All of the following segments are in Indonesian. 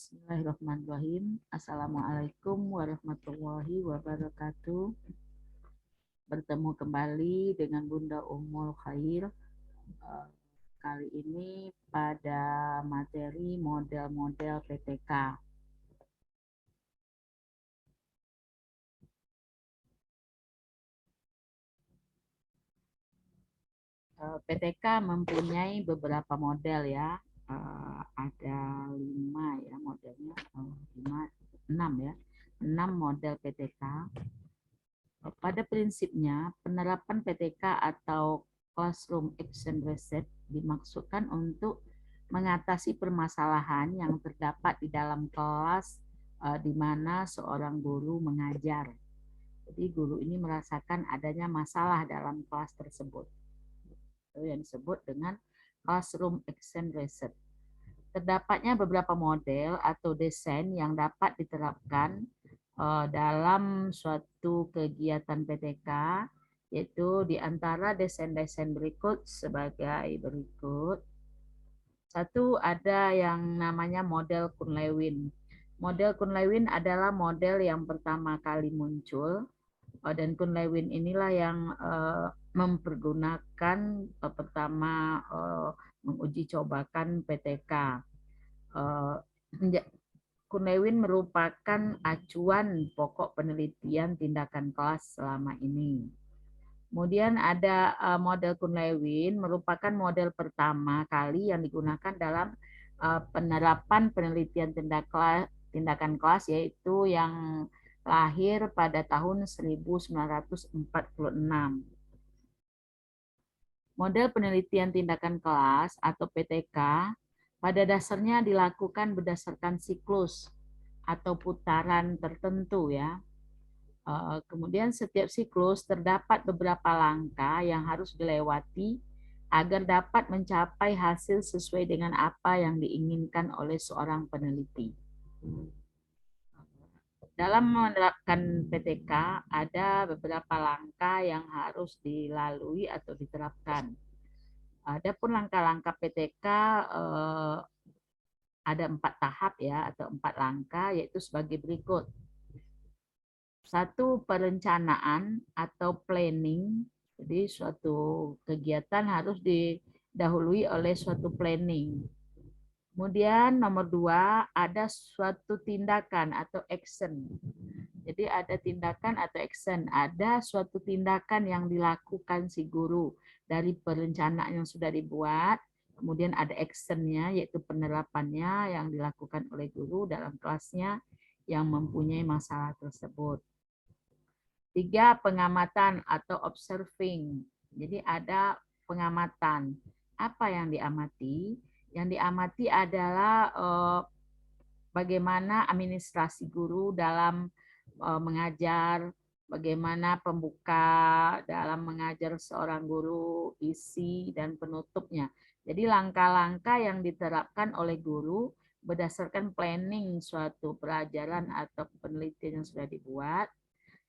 Bismillahirrahmanirrahim. Assalamualaikum warahmatullahi wabarakatuh. Bertemu kembali dengan Bunda Ummul Khair. Kali ini pada materi model-model PTK. PTK mempunyai beberapa model ya. Ada 5 ya modelnya, 6 ya. 6 model PTK. Pada prinsipnya, penerapan PTK atau Classroom Action Reset dimaksudkan untuk mengatasi permasalahan yang terdapat di dalam kelas di mana seorang guru mengajar. Jadi guru ini merasakan adanya masalah dalam kelas tersebut. Itu yang disebut dengan Classroom Action Reset. Terdapatnya beberapa model atau desain yang dapat diterapkan dalam suatu kegiatan PTK, yaitu di antara desain-desain berikut sebagai berikut. Satu, ada yang namanya model Kuhn-Lewin. Model Kuhn-Lewin adalah model yang pertama kali muncul, dan Kuhn-Lewin inilah yang mempergunakan pertama menguji cobakan PTK. Kuhn-Lewin merupakan acuan pokok penelitian tindakan kelas selama ini. Kemudian ada model Kuhn-Lewin merupakan model pertama kali yang digunakan dalam penerapan penelitian tindakan kelas, yaitu yang lahir pada tahun 1946. Model penelitian tindakan kelas atau PTK pada dasarnya dilakukan berdasarkan siklus atau putaran tertentu ya. Kemudian setiap siklus terdapat beberapa langkah yang harus dilewati agar dapat mencapai hasil sesuai dengan apa yang diinginkan oleh seorang peneliti. Dalam menerapkan PTK ada beberapa langkah yang harus dilalui atau diterapkan. Adapun langkah-langkah PTK ada 4 tahap ya, atau 4 langkah, yaitu sebagai berikut. 1, perencanaan atau planning. Jadi suatu kegiatan harus didahului oleh suatu planning. Kemudian nomor 2, ada suatu tindakan atau action. Jadi ada tindakan atau action, ada suatu tindakan yang dilakukan si guru dari perencanaan yang sudah dibuat, kemudian ada actionnya yaitu penerapannya yang dilakukan oleh guru dalam kelasnya yang mempunyai masalah tersebut. 3, pengamatan atau observing. Jadi ada pengamatan. Apa yang diamati? Yang diamati adalah bagaimana administrasi guru dalam mengajar, bagaimana pembuka dalam mengajar seorang guru, isi dan penutupnya. Jadi langkah-langkah yang diterapkan oleh guru berdasarkan planning suatu pelajaran atau penelitian yang sudah dibuat,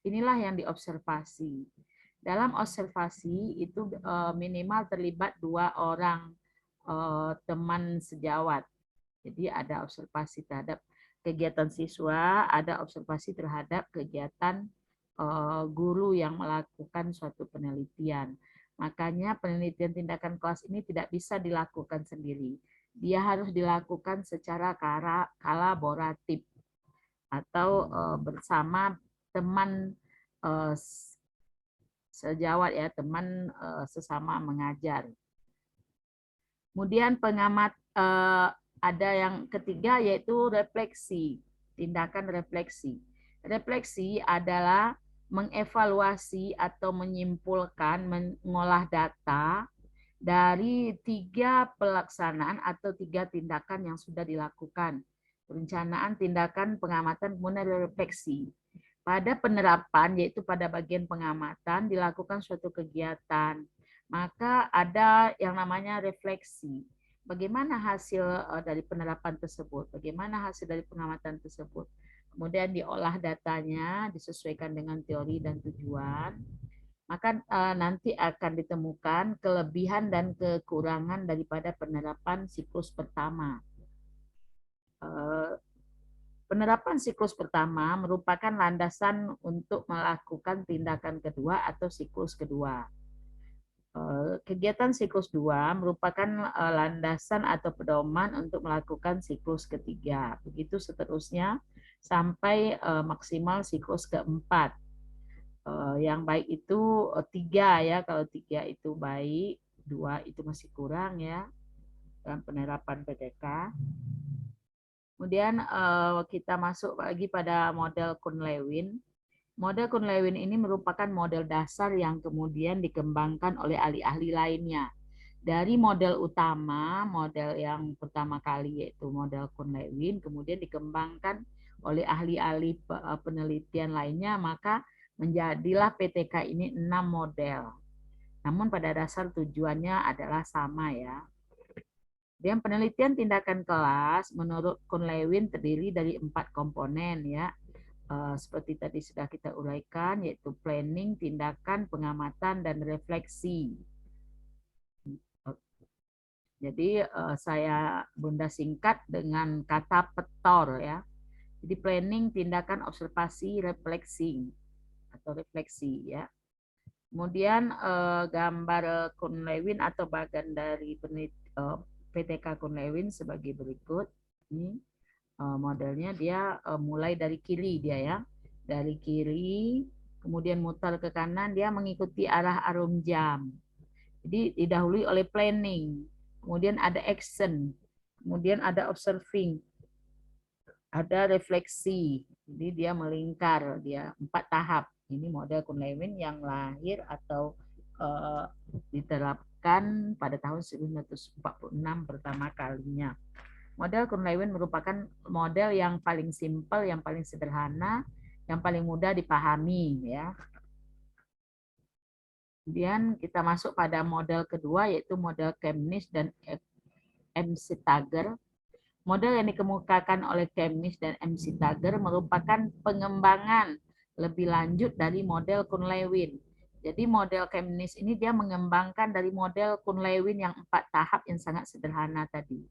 inilah yang diobservasi. Dalam observasi itu minimal terlibat 2 orang teman sejawat. Jadi ada observasi terhadap kegiatan siswa, ada observasi terhadap kegiatan guru yang melakukan suatu penelitian. Makanya penelitian tindakan kelas ini tidak bisa dilakukan sendiri. Dia harus dilakukan secara kolaboratif atau bersama teman sejawat ya, teman sesama mengajar. Kemudian pengamat ada yang ketiga yaitu refleksi, tindakan refleksi. Refleksi adalah mengevaluasi atau menyimpulkan, mengolah data dari 3 pelaksanaan atau 3 tindakan yang sudah dilakukan. Perencanaan, tindakan, pengamatan, kemudian refleksi. Pada penerapan, yaitu pada bagian pengamatan, dilakukan suatu kegiatan. Maka ada yang namanya refleksi. Bagaimana hasil dari penerapan tersebut? Bagaimana hasil dari pengamatan tersebut? Kemudian diolah datanya, disesuaikan dengan teori dan tujuan. Maka nanti akan ditemukan kelebihan dan kekurangan daripada penerapan siklus pertama. Penerapan siklus pertama merupakan landasan untuk melakukan tindakan kedua atau siklus kedua. Kegiatan siklus 2 merupakan landasan atau pedoman untuk melakukan siklus ketiga. Begitu seterusnya sampai maksimal siklus keempat. Yang baik itu 3 ya, kalau 3 itu baik, 2 itu masih kurang ya dalam penerapan PTK. Kemudian kita masuk lagi pada model Kuhn-Lewin. Model Kuhn-Lewin ini merupakan model dasar yang kemudian dikembangkan oleh ahli-ahli lainnya. Dari model utama, model yang pertama kali yaitu model Kuhn-Lewin, kemudian dikembangkan oleh ahli-ahli penelitian lainnya, maka menjadilah PTK ini 6 model. Namun pada dasar tujuannya adalah sama ya. Dan penelitian tindakan kelas menurut Kuhn-Lewin terdiri dari 4 komponen ya. Seperti tadi sudah kita uraikan, yaitu planning, tindakan, pengamatan, dan refleksi. Jadi saya bunda singkat dengan kata PETOR ya. Jadi planning, tindakan, observasi, refleksi atau refleksi ya. Kemudian gambar Kuhn-Lewin atau bagian dari PTK Kuhn-Lewin sebagai berikut. Ini modelnya dia mulai dari kiri dia ya. Dari kiri, kemudian mutar ke kanan, dia mengikuti arah arum jam. Jadi didahului oleh planning, kemudian ada action, kemudian ada observing, ada refleksi. Jadi dia melingkar, dia 4 tahap. Ini model Kuhn-Lewin yang lahir atau diterapkan pada tahun 1946 pertama kalinya. Model Kuhn-Lewin merupakan model yang paling simpel, yang paling sederhana, yang paling mudah dipahami ya. Kemudian kita masuk pada model kedua yaitu model Chemnitz dan MC Tager. Model yang dikemukakan oleh Chemnitz dan MC Tager merupakan pengembangan lebih lanjut dari model Kuhn-Lewin. Jadi model Chemnitz ini dia mengembangkan dari model Kuhn-Lewin yang 4 tahap yang sangat sederhana tadi.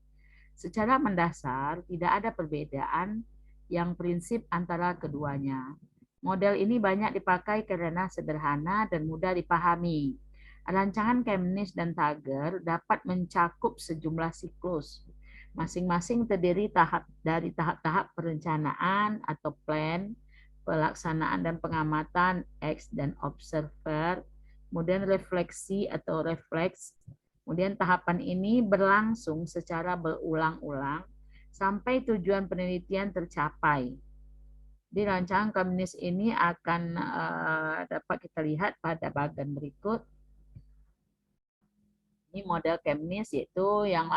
Secara mendasar tidak ada perbedaan yang prinsip antara keduanya. Model ini banyak dipakai karena sederhana dan mudah dipahami. Rancangan Chemnitz dan Tager dapat mencakup sejumlah siklus. Masing-masing terdiri dari tahap-tahap perencanaan atau plan, pelaksanaan dan pengamatan X dan observer, kemudian refleksi atau refleks. Kemudian tahapan ini berlangsung secara berulang-ulang sampai tujuan penelitian tercapai. Di rancangan Chemnitz ini akan dapat kita lihat pada bagian berikut. Ini model Chemnitz yaitu yang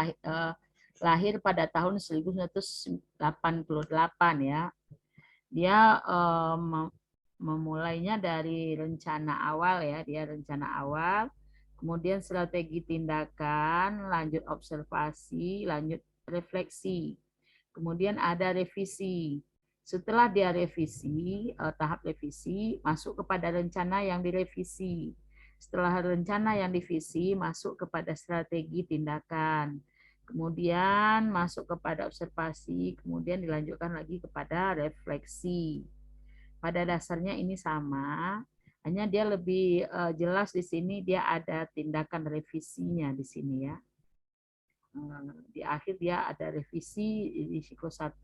lahir pada tahun 1988 ya. Dia memulainya dari rencana awal ya, dia rencana awal, kemudian strategi tindakan, lanjut observasi, lanjut refleksi. Kemudian ada revisi. Setelah dia revisi, tahap revisi, masuk kepada rencana yang direvisi. Setelah rencana yang divisi, masuk kepada strategi tindakan. Kemudian masuk kepada observasi, kemudian dilanjutkan lagi kepada refleksi. Pada dasarnya ini sama, hanya dia lebih jelas di sini dia ada tindakan revisinya di sini ya. Di akhir dia ada revisi di siklus 1,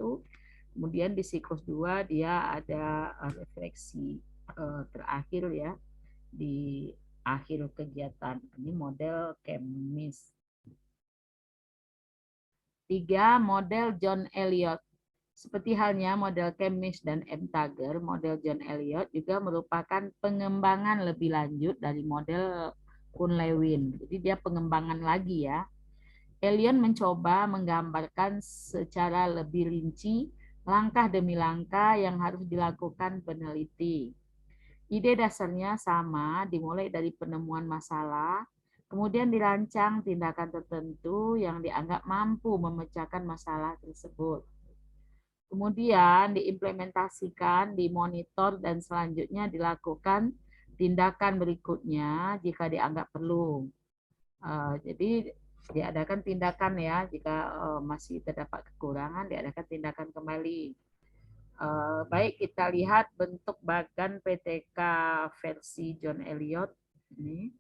kemudian di siklus 2 dia ada refleksi terakhir ya di akhir kegiatan. Ini model Chemnitz. 3. Model John Elliot. Seperti halnya model Chemnitz dan M. Tager, model John Elliot juga merupakan pengembangan lebih lanjut dari model Kuhn-Lewin. Jadi dia pengembangan lagi ya. Elliot mencoba menggambarkan secara lebih rinci langkah demi langkah yang harus dilakukan peneliti. Ide dasarnya sama, dimulai dari penemuan masalah, kemudian dirancang tindakan tertentu yang dianggap mampu memecahkan masalah tersebut. Kemudian diimplementasikan, dimonitor, dan selanjutnya dilakukan tindakan berikutnya jika dianggap perlu. Jadi diadakan tindakan ya, jika masih terdapat kekurangan, diadakan tindakan kembali. Baik, kita lihat bentuk bagan PTK versi John Elliot. Ini.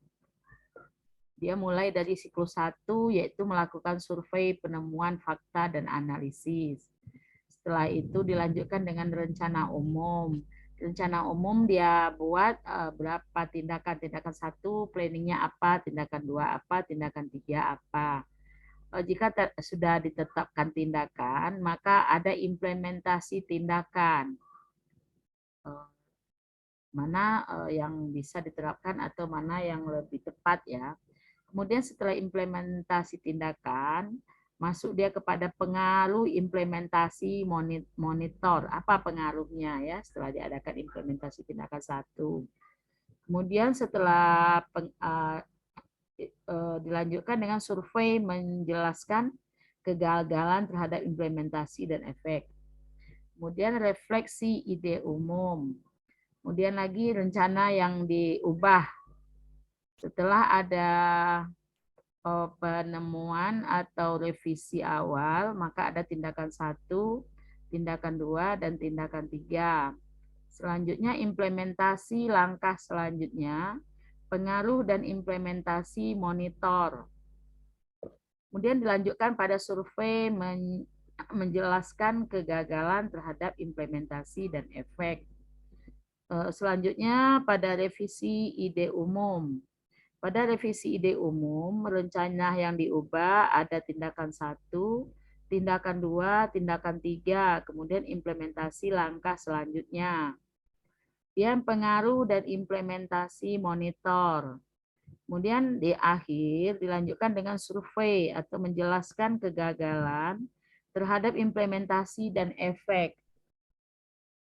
Dia mulai dari siklus 1, yaitu melakukan survei, penemuan fakta, dan analisis. Setelah itu dilanjutkan dengan rencana umum. Rencana umum dia buat berapa tindakan. Tindakan 1, planningnya apa, tindakan 2 apa, tindakan 3 apa. Jika sudah ditetapkan tindakan, maka ada implementasi tindakan. Mana yang bisa diterapkan atau mana yang lebih tepat ya. Kemudian setelah implementasi tindakan, masuk dia kepada pengaruh implementasi monitor. Apa pengaruhnya ya setelah diadakan implementasi tindakan 1. Kemudian setelah dilanjutkan dengan survei menjelaskan kegagalan terhadap implementasi dan efek. Kemudian refleksi ide umum. Kemudian lagi rencana yang diubah. Setelah ada penemuan atau revisi awal, maka ada tindakan 1, tindakan 2, dan tindakan 3. Selanjutnya implementasi langkah selanjutnya, pengaruh dan implementasi monitor. Kemudian dilanjutkan pada survei menjelaskan kegagalan terhadap implementasi dan efek. Selanjutnya pada revisi ide umum. Pada revisi ide umum, rencana yang diubah ada tindakan 1, tindakan 2, tindakan 3, kemudian implementasi langkah selanjutnya. Kemudian pengaruh dan implementasi monitor. Kemudian di akhir dilanjutkan dengan survei atau menjelaskan kegagalan terhadap implementasi dan efek.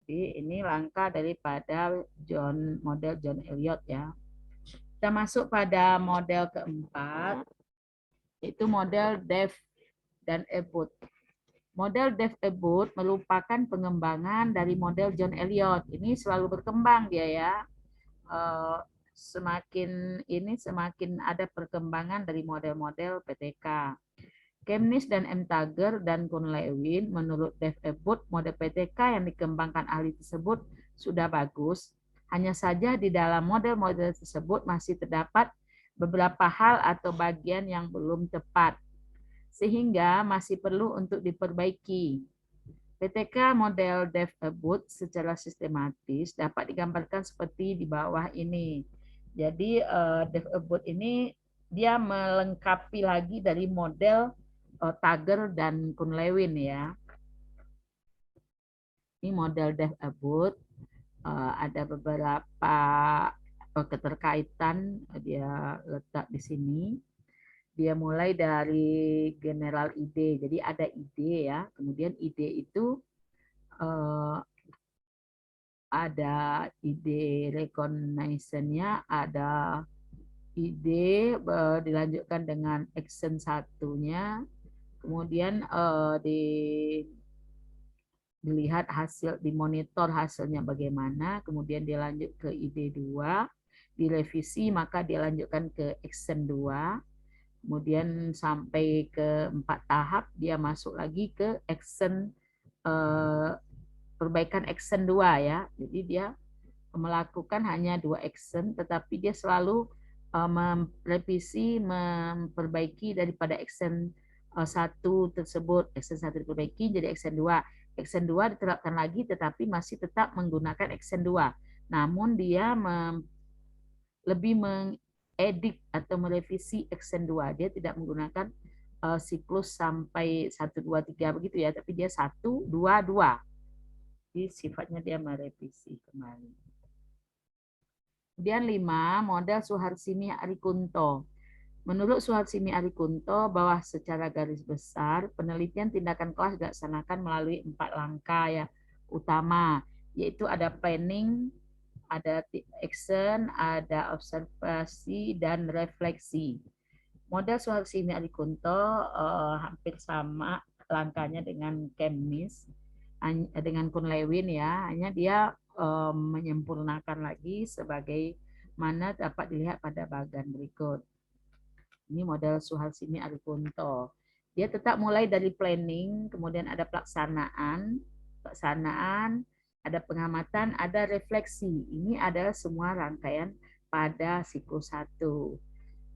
Jadi ini langkah daripada model John Elliot ya. Kita masuk pada model keempat, yaitu model Dev dan Ebut. Model Dev Ebut merupakan pengembangan dari model John Elliot. Ini selalu berkembang dia ya. Semakin ada perkembangan dari model-model PTK. Chemnitz dan M. Tager dan Kuhn-Lewin, menurut Dev Ebut, model PTK yang dikembangkan ahli tersebut sudah bagus. Hanya saja di dalam model-model tersebut masih terdapat beberapa hal atau bagian yang belum tepat, sehingga masih perlu untuk diperbaiki. PTK model Dev Ebut secara sistematis dapat digambarkan seperti di bawah ini. Jadi Dev Ebut ini dia melengkapi lagi dari model Tager dan Kuhn-Lewin ya. Ini model Dev Ebut, ada beberapa keterkaitan dia letak di sini. Dia mulai dari general ide, jadi ada ide ya, kemudian ide itu ada ide recognition-nya, ada ide dilanjutkan dengan action satunya, kemudian dilihat hasil, dimonitor hasilnya bagaimana, kemudian dia lanjut ke ide 2, direvisi maka dia lanjutkan ke action 2, kemudian sampai ke 4 tahap dia masuk lagi ke action perbaikan action 2 ya. Jadi dia melakukan hanya 2 action, tetapi dia selalu merevisi, memperbaiki daripada action 1 tersebut. Action 1 diperbaiki jadi action 2. Action 2 diterapkan lagi tetapi masih tetap menggunakan action 2. Namun dia lebih mengedit atau merevisi action 2. Dia tidak menggunakan siklus sampai 1, 2, 3 begitu ya, tapi dia 1, 2, 2. Jadi sifatnya dia merevisi kembali. Kemudian 5, model Suharsini Arikunto. Menurut Suharsini Arikunto, bahwa secara garis besar penelitian tindakan kelas dilaksanakan melalui 4 langkah ya utama, yaitu ada planning, ada action, ada observasi, dan refleksi. Model Suharsini Arikunto hampir sama langkahnya dengan Chemnitz, dengan Kuhn-Lewin ya, hanya dia menyempurnakan lagi sebagai mana dapat dilihat pada bagian berikut. Ini model Suharsini Arikunto. Dia tetap mulai dari planning, kemudian ada pelaksanaan, pelaksanaan, ada pengamatan, ada refleksi. Ini adalah semua rangkaian pada siklus 1.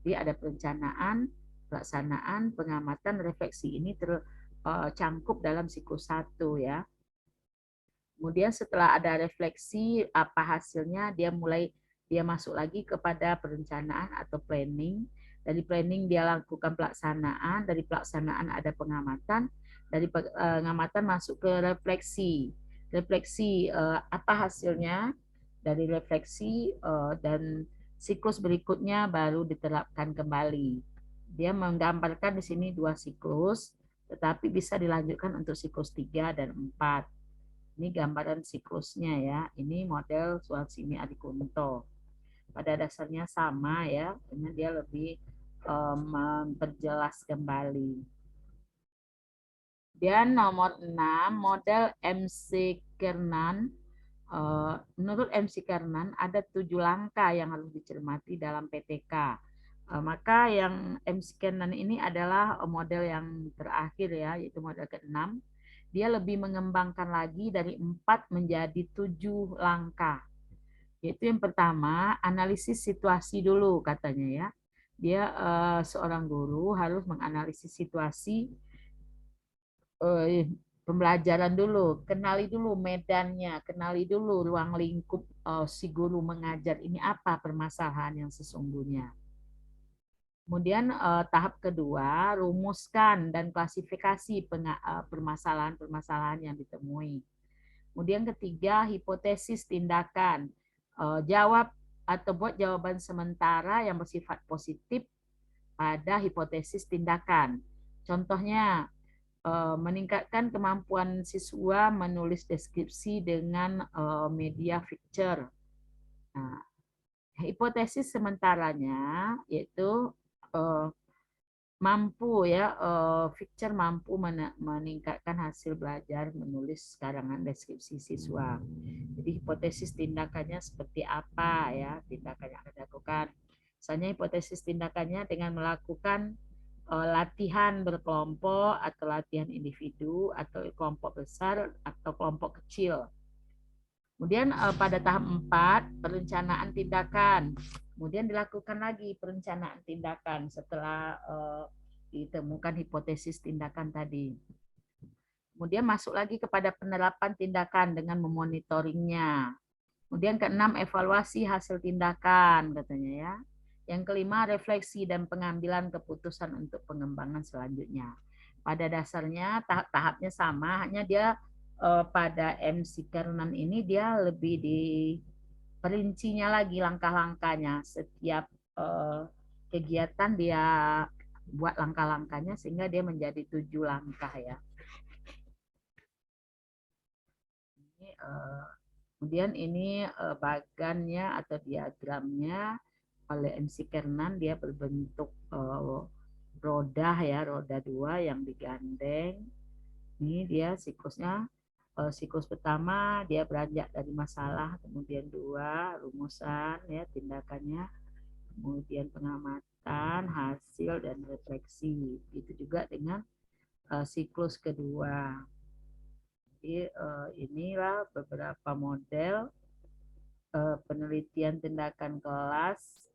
Jadi ada perencanaan, pelaksanaan, pengamatan, refleksi. Ini tercangkup dalam siklus 1 ya. Kemudian setelah ada refleksi apa hasilnya, dia masuk lagi kepada perencanaan atau planning. Dari planning dia lakukan pelaksanaan, dari pelaksanaan ada pengamatan, dari pengamatan masuk ke refleksi. Refleksi apa hasilnya, dari refleksi dan siklus berikutnya baru diterapkan kembali. Dia menggambarkan di sini 2 siklus, tetapi bisa dilanjutkan untuk siklus 3 dan 4. Ini gambaran siklusnya ya. Ini model Suhasini Adikunto. Pada dasarnya sama ya, hanya dia lebih memperjelas kembali. Dan nomor 6, model MC Kernan. Menurut MC Kernan ada 7 langkah yang harus dicermati dalam PTK. Maka yang MC Kernan ini adalah model yang terakhir ya, yaitu model ke-6. Dia lebih mengembangkan lagi dari 4 menjadi 7 langkah. Yaitu yang pertama, analisis situasi dulu katanya ya. Dia seorang guru harus menganalisis situasi pembelajaran dulu, kenali dulu medannya, kenali dulu ruang lingkup si guru mengajar ini apa permasalahan yang sesungguhnya. Kemudian tahap kedua, rumuskan dan klasifikasi permasalahan-permasalahan yang ditemui. Kemudian ketiga, hipotesis tindakan. Jawab atau buat jawaban sementara yang bersifat positif pada hipotesis tindakan. Contohnya, meningkatkan kemampuan siswa menulis deskripsi dengan media picture. Nah, hipotesis sementaranya yaitu mampu ya, picture mampu meningkatkan hasil belajar menulis karangan deskripsi siswa. Jadi hipotesis tindakannya seperti apa ya, tindakan yang akan dilakukan. Misalnya hipotesis tindakannya dengan melakukan latihan berkelompok atau latihan individu atau kelompok besar atau kelompok kecil. Kemudian pada tahap 4, perencanaan tindakan. Kemudian dilakukan lagi perencanaan tindakan setelah ditemukan hipotesis tindakan tadi. Kemudian masuk lagi kepada penerapan tindakan dengan memonitoringnya. Kemudian ke-6, evaluasi hasil tindakan katanya ya. Yang kelima, refleksi dan pengambilan keputusan untuk pengembangan selanjutnya. Pada dasarnya tahap-tahapnya sama, hanya dia pada MC Kernan ini dia lebih diperincinya lagi langkah-langkahnya. Setiap kegiatan dia buat langkah-langkahnya sehingga dia menjadi 7 langkah ya. Ini, kemudian ini bagannya atau diagramnya oleh MC Kernan, dia berbentuk roda ya, roda 2 yang digandeng. Ini dia siklusnya. Siklus pertama dia beranjak dari masalah, kemudian 2 rumusan ya tindakannya, kemudian pengamatan, hasil dan refleksi. Itu juga dengan siklus kedua. Jadi inilah beberapa model penelitian tindakan kelas.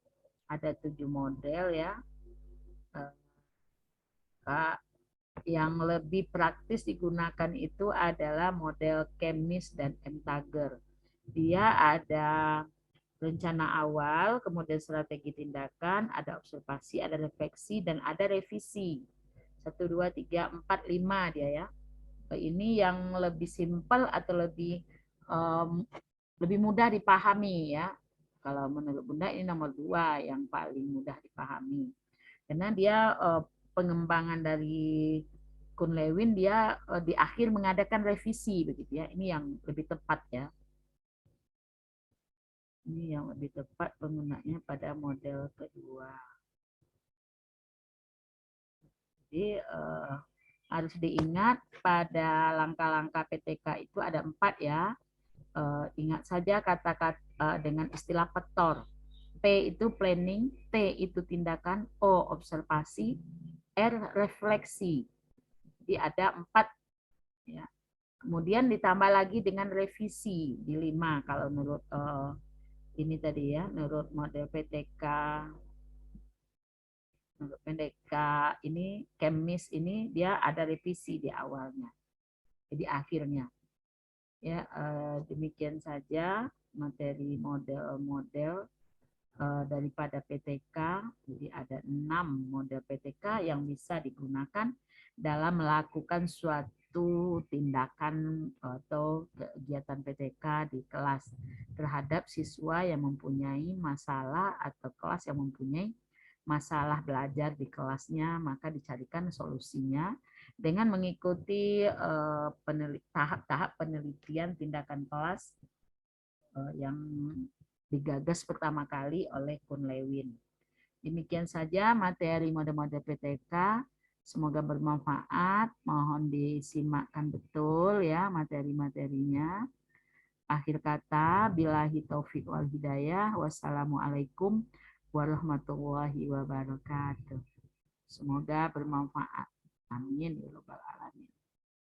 Ada 7 model ya. Yang lebih praktis digunakan itu adalah model Kemis dan Entager. Dia ada rencana awal, kemudian strategi tindakan, ada observasi, ada refleksi, dan ada revisi. 1, 2, 3, 4, 5 dia ya. Ini yang lebih simpel atau lebih mudah dipahami ya. Kalau menurut Bunda ini nomor 2 yang paling mudah dipahami. Karena dia pengembangan dari Kuhn Lewin, dia di akhir mengadakan revisi begitu ya. Ini yang lebih tepat ya. Ini yang lebih tepat penggunanya pada model kedua. Jadi harus diingat pada langkah-langkah PTK itu ada 4 ya. Ingat saja kata-kata dengan istilah PETOR. P itu planning, T itu tindakan, O observasi, R refleksi. Jadi ada 4 ya. Kemudian ditambah lagi dengan revisi di 5 kalau menurut ini tadi ya, menurut model PTK. Menurut PTK ini Kemis ini dia ada revisi di awalnya. Jadi akhirnya ya demikian saja materi model-model daripada PTK. Jadi ada 6 model PTK yang bisa digunakan dalam melakukan suatu tindakan atau kegiatan PTK di kelas terhadap siswa yang mempunyai masalah atau kelas yang mempunyai masalah belajar di kelasnya, maka dicarikan solusinya dengan mengikuti tahap-tahap penelitian tindakan kelas yang digagas pertama kali oleh Kun Lewin. Demikian saja materi model-model PTK. Semoga bermanfaat. Mohon disimakkan betul ya materi-materinya. Akhir kata, billahi taufik wal hidayah. Wassalamualaikum warahmatullahi wabarakatuh. Semoga bermanfaat. Amin ya rabbal alamin.